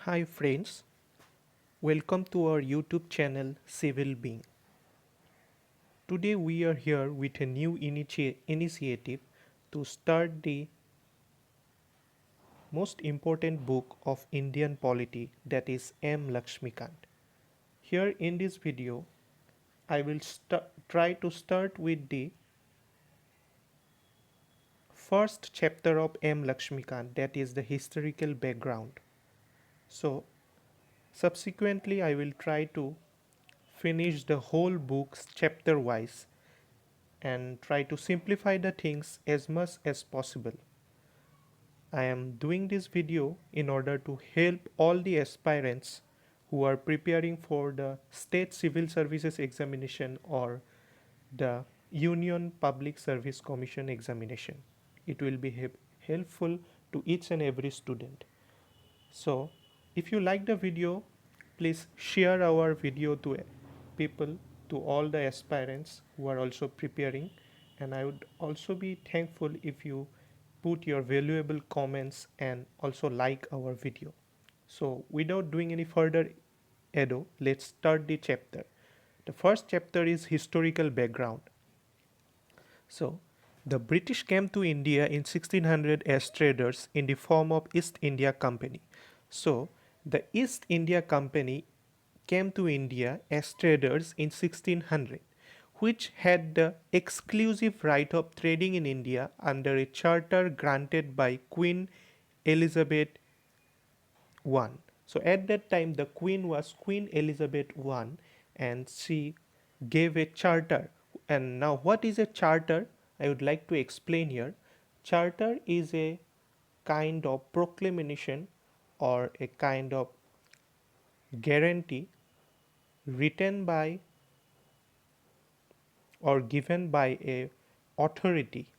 Hi friends, welcome to our YouTube channel Civil Being. Today we are here with a new initiative to start the most important book of Indian polity, that is M.Laxmikanth. Here in this video I will try to start with the first chapter of M.Laxmikanth, that is the historical background. So subsequently I will try to finish the whole books chapter wise and try to simplify the things as much as possible. I am doing this video in order to help all the aspirants who are preparing for the State Civil Services examination or the Union Public Service Commission examination. It will be helpful to each and every student. So, if you like the video, please share our video to people, to all the aspirants who are also preparing, and I would also be thankful if you put your valuable comments and also like our video. So, without doing any further ado, let's start the chapter. The first chapter is historical background. So, the British came to India in 1600 as traders in the form of East India Company. So, the East India Company came to India as traders in 1600, which had the exclusive right of trading in India under a charter granted by Queen Elizabeth I. So at that time the queen was Queen Elizabeth I, and she gave a charter. And now what is a charter? I would like to explain here. Charter is a kind of proclamation or a kind of guarantee written by or given by a authority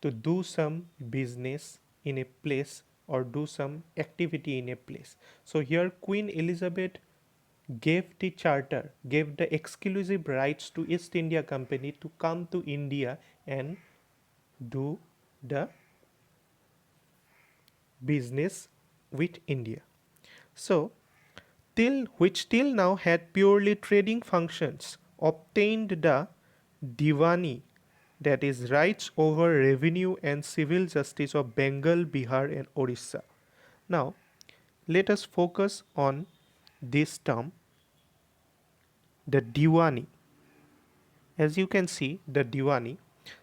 to do some business in a place or do some activity in a place. So here Queen Elizabeth gave the charter, gave the exclusive rights to East India Company to come to India and do the business with India. So till now had purely trading functions, obtained the Diwani, that is rights over revenue and civil justice of Bengal, Bihar and Orissa. Now let us focus on this term, the Diwani. As you can see, the Diwani.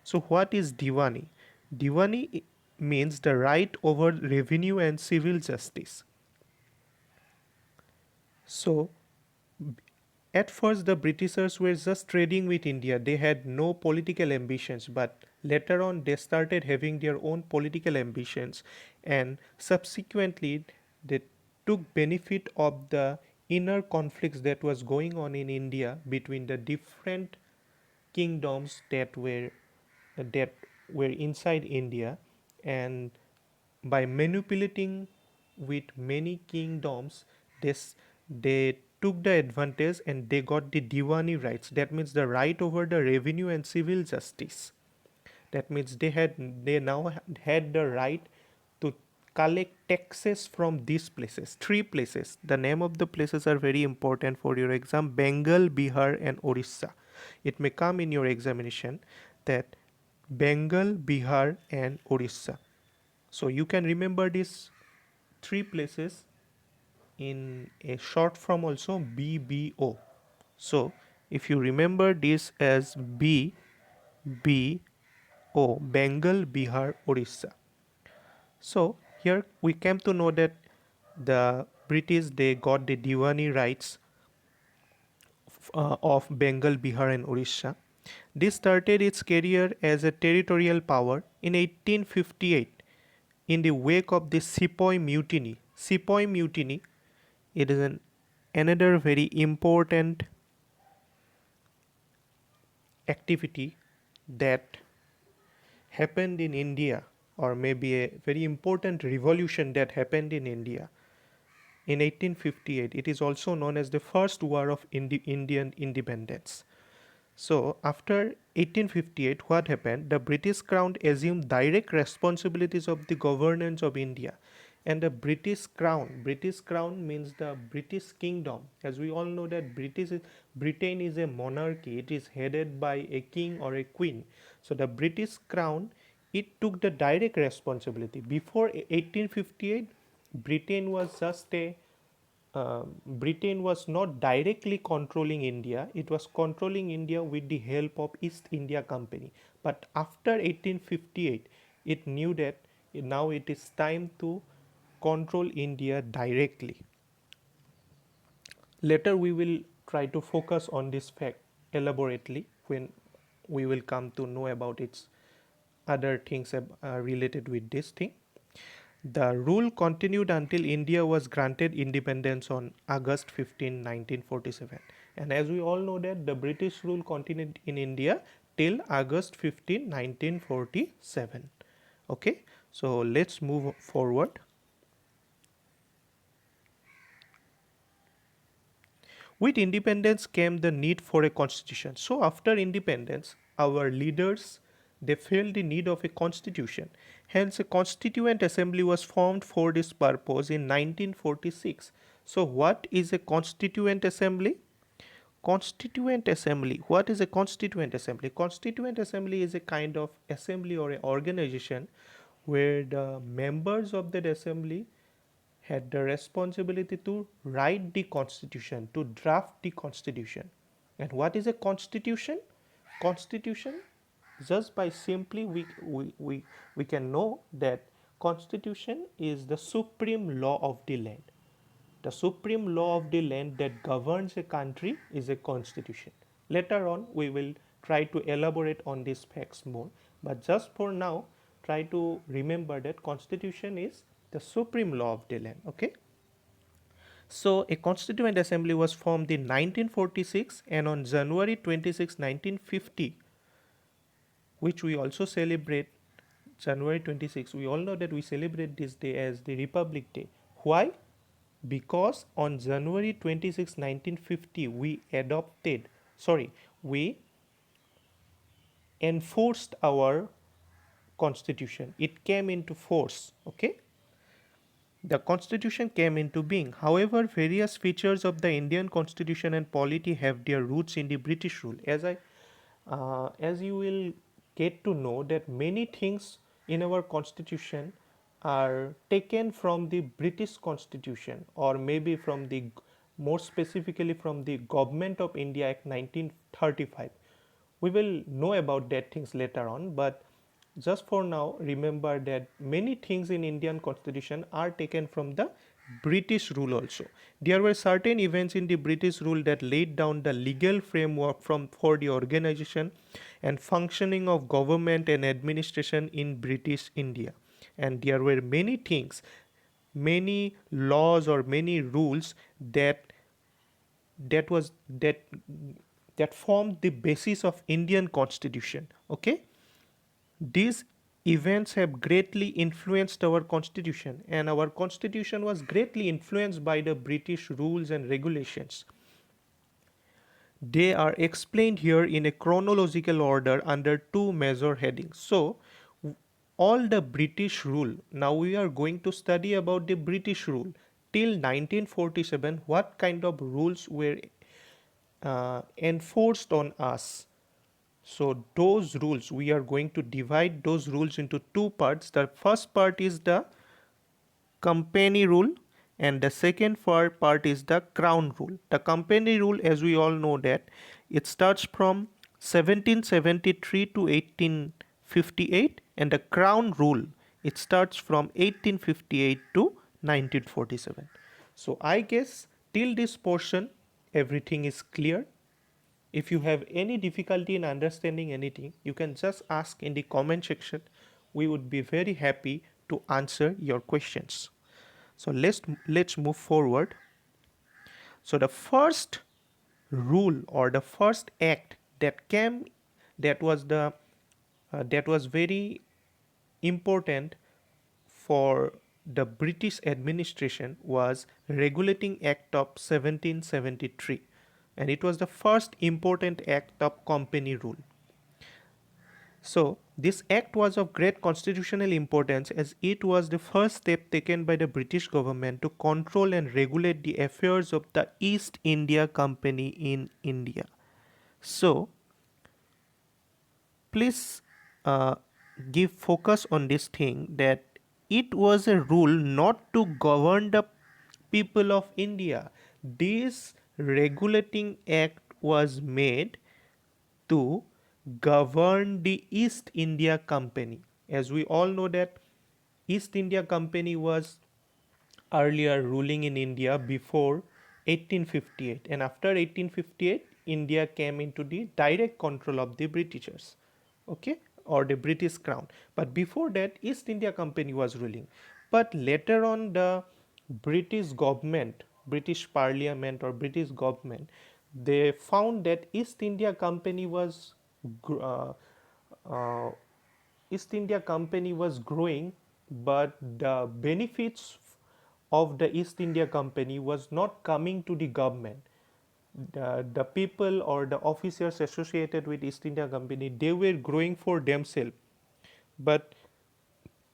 So what is Diwani? Diwani means the right over revenue and civil justice. So at first the Britishers were just trading with India. They had no political ambitions, but later on they started having their own political ambitions, and subsequently they took benefit of the inner conflicts that was going on in India between the different kingdoms that were inside India, and by manipulating with many kingdoms, this they took the advantage and they got the Diwani rights. That means the right over the revenue and civil justice. That means they now had the right to collect taxes from these places, three places. The name of the places are very important for your exam: Bengal, Bihar and Orissa. It may come in your examination that Bengal, Bihar and Orissa. So you can remember these three places in a short form also, BBO. So if you remember this as BBO, Bengal, Bihar, Orissa. So here we came to know that the British, they got the Diwani rights of Bengal, Bihar and Orissa. This started its career as a territorial power in 1858 in the wake of the Sepoy Mutiny. Sepoy Mutiny, it is another very important activity that happened in India, or maybe a very important revolution that happened in India in 1858. It is also known as the first war of Indian independence. So after 1858, what happened? The British Crown assumed direct responsibilities of the governance of India. And the British crown means the British kingdom. As we all know that Britain is a monarchy. It is headed by a king or a queen. So the British crown, it took the direct responsibility. Before 1858, Britain was just a Britain was not directly controlling India, it was controlling India with the help of East India Company. But after 1858, it knew that now it is time to control India directly. Later, we will try to focus on this fact elaborately when we will come to know about its other things related with this thing. The rule continued until India was granted independence on August 15, 1947. And as we all know that the British rule continued in India till August 15, 1947. Okay, so let's move forward. With independence came the need for a constitution. So after independence, our leaders, they felt the need of a constitution. Hence, a constituent assembly was formed for this purpose in 1946. So what is a constituent assembly? Constituent assembly. What is a constituent assembly? Constituent assembly is a kind of assembly or an organization where the members of that assembly had the responsibility to write the constitution, to draft the constitution. And what is a constitution? Constitution, just by simply we can know that constitution is the supreme law of the land. The supreme law of the land that governs a country is a constitution. Later on, we will try to elaborate on these facts more. But just for now, try to remember that constitution is the supreme law of the land. Okay. So a constituent assembly was formed in 1946, and on January 26, 1950, which we also celebrate January 26. We all know that we celebrate this day as the Republic Day. Why? Because on January 26, 1950, we enforced our constitution. It came into force. Okay. The constitution came into being. However, various features of the Indian constitution and polity have their roots in the British rule. As you will get to know that many things in our constitution are taken from the British constitution, or maybe from the more specifically from the Government of India Act 1935. We will know about that things later on, but just for now, remember that many things in Indian constitution are taken from the British rule also. There were certain events in the British rule that laid down the legal framework for the organization and functioning of government and administration in British India. And there were many things, many laws or many rules that that was that that formed the basis of Indian constitution. Okay. These events have greatly influenced our constitution, and our constitution was greatly influenced by the British rules and regulations. They are explained here in a chronological order under two major headings. So, all the British rule, now we are going to study about the British rule till 1947, what kind of rules were enforced on us. So those rules, we are going to divide those rules into two parts. The first part is the company rule, and the second part is the crown rule. The company rule, as we all know, that it starts from 1773 to 1858, and the crown rule, it starts from 1858 to 1947. So I guess till this portion everything is clear. If you have any difficulty in understanding anything, you can just ask in the comment section. We would be very happy to answer your questions. So let's move forward. So the first rule or the first act that came, that was the that was very important for the British administration, was Regulating Act of 1773, and it was the first important act of company rule. So This act was of great constitutional importance as it was the first step taken by the British government to control and regulate the affairs of the East India Company in India. So, please uh, give focus on this thing, that it was a rule not to govern the people of India. This regulating act was made to govern the East India Company. As we all know that East India Company was earlier ruling in India before 1858, and after 1858 India came into the direct control of the Britishers, okay, or the British crown. But before that East India Company was ruling. But later on the British government, British Parliament or British government, they found that East India Company was uh, East India Company was growing, but the benefits of the East India Company was not coming to the government. The people or the officers associated with East India Company, they were growing for themselves, but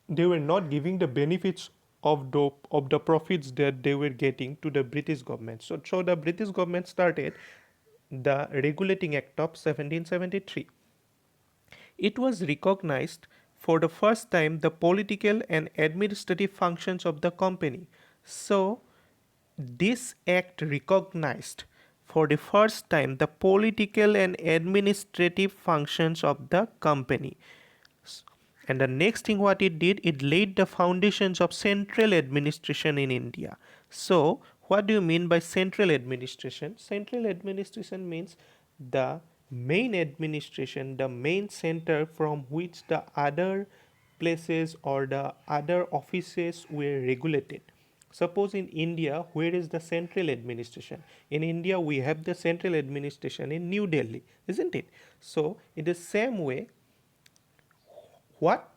they were not giving the benefits of the profits that they were getting to the British government. So the British government started the Regulating Act of 1773. It was recognized for the first time the political and administrative functions of the company. So, this act recognized for the first time the political and administrative functions of the company. And the next thing what it did, it laid the foundations of central administration in India. So, what do you mean by central administration? Central administration means the main administration, the main center from which the other places or the other offices were regulated. Suppose in India, where is the central administration? In India, we have the central administration in New Delhi, isn't it? So, in the same way, what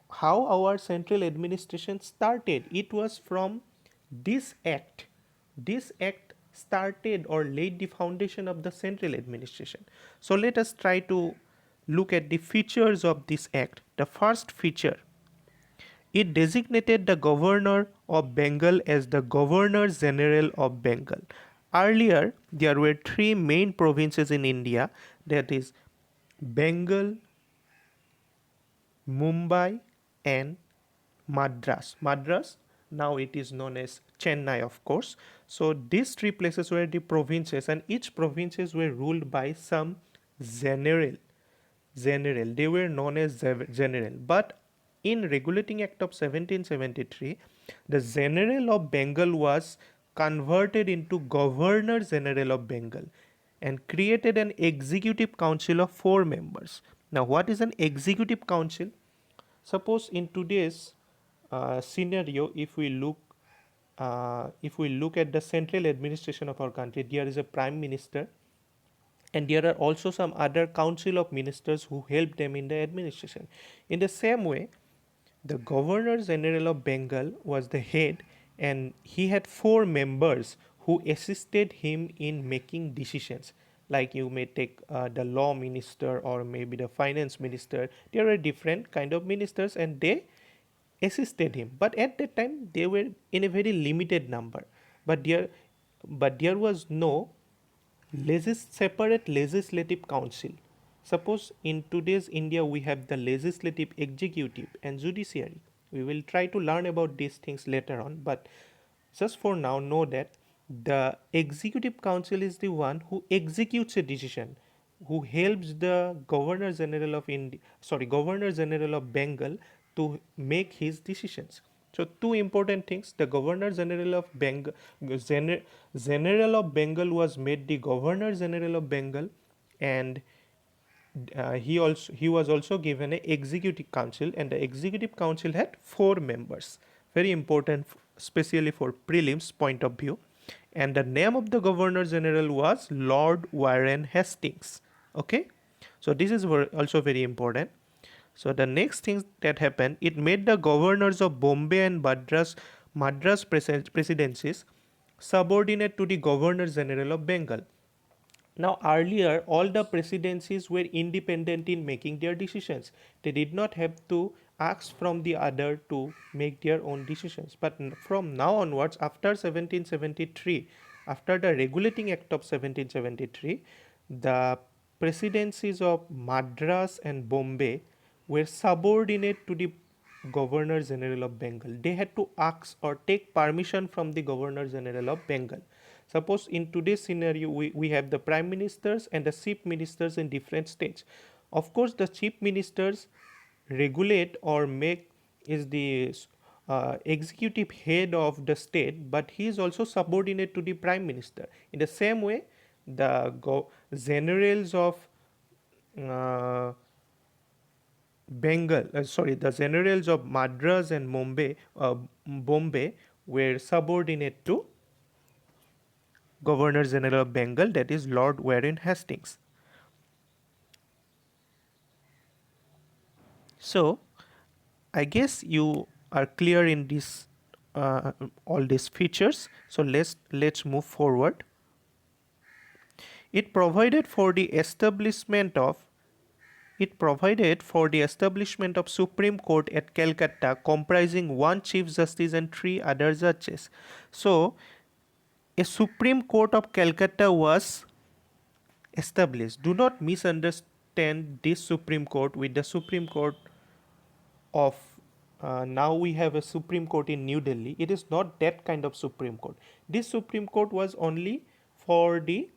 how our central administration started, it was from this act started or laid the foundation of the central administration. So let us try to look at the features of this act. The first feature, it designated the governor of Bengal as the Governor General of Bengal. Earlier, there were three main provinces in India, that is Bengal, Mumbai, and Madras. Madras, now it is known as Chennai, of course. So these three places were the provinces, and each provinces were ruled by some general. General. They were known as general. But in Regulating Act of 1773, the General of Bengal was converted into Governor General of Bengal and created an executive council of 4 members. Now, what is an executive council? Suppose in today's scenario, if we look at the central administration of our country, there is a prime minister, and there are also some other council of ministers who help them in the administration. In the same way, the Governor General of Bengal was the head, and he had 4 members who assisted him in making decisions. Like you may take the law minister or maybe the finance minister. There are different kind of ministers, and they assisted him. But at that time, they were in a very limited number. But there was no separate legislative council. Suppose in today's India we have the legislative, executive, and judiciary. We will try to learn about these things later on, but just for now, know that the executive council is the one who executes a decision, who helps the Governor General of Governor General of Bengal to make his decisions. So two important things: the Governor General of Bengal, General of Bengal was made the Governor General of Bengal, and he was also given an executive council, and the executive council had 4 members. Very important, especially for prelims point of view. And the name of the Governor General was Lord Warren Hastings. Okay, so this is also very important. So the next thing that happened, it made the governors of Bombay and Madras presidencies subordinate to the Governor General of Bengal. Now, earlier, all the presidencies were independent in making their decisions. They did not have to ask from the other to make their own decisions. But from now onwards, after 1773, after the Regulating Act of 1773, the presidencies of Madras and Bombay were subordinate to the Governor General of Bengal. They had to ask or take permission from the Governor General of Bengal. Suppose in today's scenario, we have the prime ministers and the chief ministers in different states. Of course, the chief ministers regulate or make is the executive head of the state, but he is also subordinate to the prime minister. In the same way, the generals of uh, the generals of Madras and Bombay were subordinate to Governor General of Bengal, that is Lord Warren Hastings. So, I guess you are clear in this all these features. So let's move forward. It provided for the establishment of Supreme Court at Calcutta, comprising one Chief Justice and three other judges. So, a Supreme Court of Calcutta was established. Do not misunderstand this Supreme Court with the Supreme Court of now we have a Supreme Court in New Delhi. It is not that kind of Supreme Court. This Supreme Court was only for the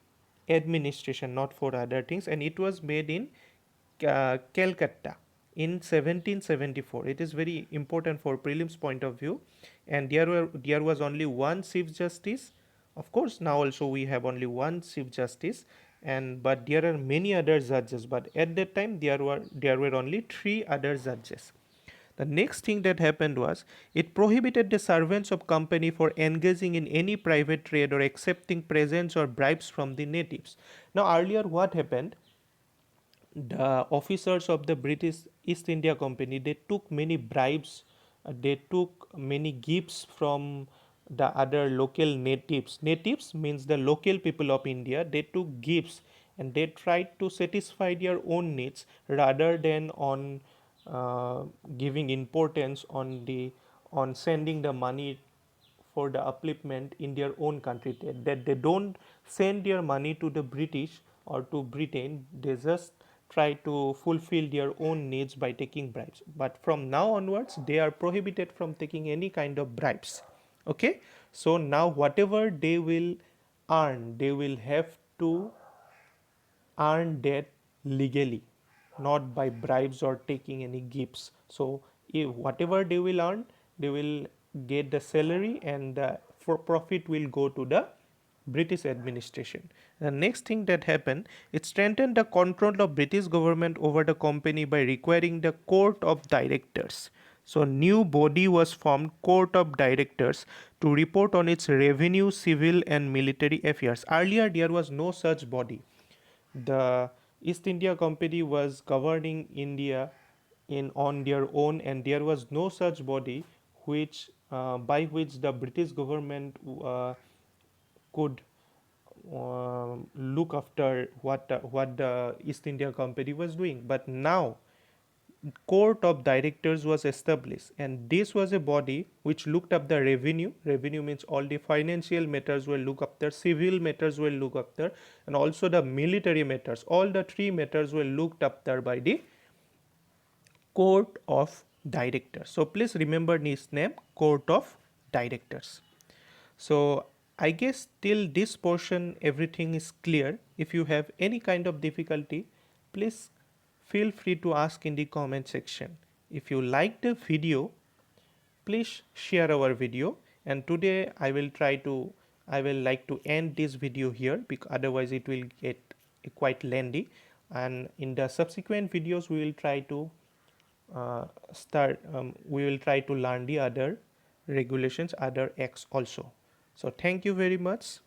administration, not for other things, and it was made in Calcutta in 1774. It is very important for prelims point of view, and there was only one Chief Justice. Of course, now also we have only one Chief Justice, and but there are many other judges. But at that time there were only three other judges. The next thing that happened was it prohibited the servants of company for engaging in any private trade or accepting presents or bribes from the natives. Now earlier what happened? The officers of the British East India Company, they took many bribes, they took many gifts from the other local natives. Natives means the local people of India. They took gifts and they tried to satisfy their own needs rather than on giving importance on sending the money for the upliftment in their own country, that they don't send their money to the British or to Britain. They just try to fulfill their own needs by taking bribes, but from now onwards they are prohibited from taking any kind of bribes. Okay, so now whatever they will earn, they will have to earn that legally, not by bribes or taking any gifts. So if whatever they will earn, they will get the salary, and the for profit will go to the British administration. The next thing that happened, it strengthened the control of British government over the company by requiring the court of directors. So new body was formed, court of directors, to report on its revenue, civil and military affairs. Earlier there was no such body. The East India Company was governing India in on their own, and there was no such body which by which the British government could look after what the East India Company was doing. But now court of directors was established, and this was a body which looked up the revenue means all the financial matters were looked after, civil matters were looked after, and also the military matters. All the three matters were looked after by the court of directors. So please remember this name, court of directors. So I guess till this portion everything is clear. If you have any kind of difficulty, please feel free to ask in the comment section. If you like the video, please share our video, and today I will like to end this video here, because otherwise it will get quite lengthy, and in the subsequent videos we will try to learn the other regulations, other acts also. So thank you very much.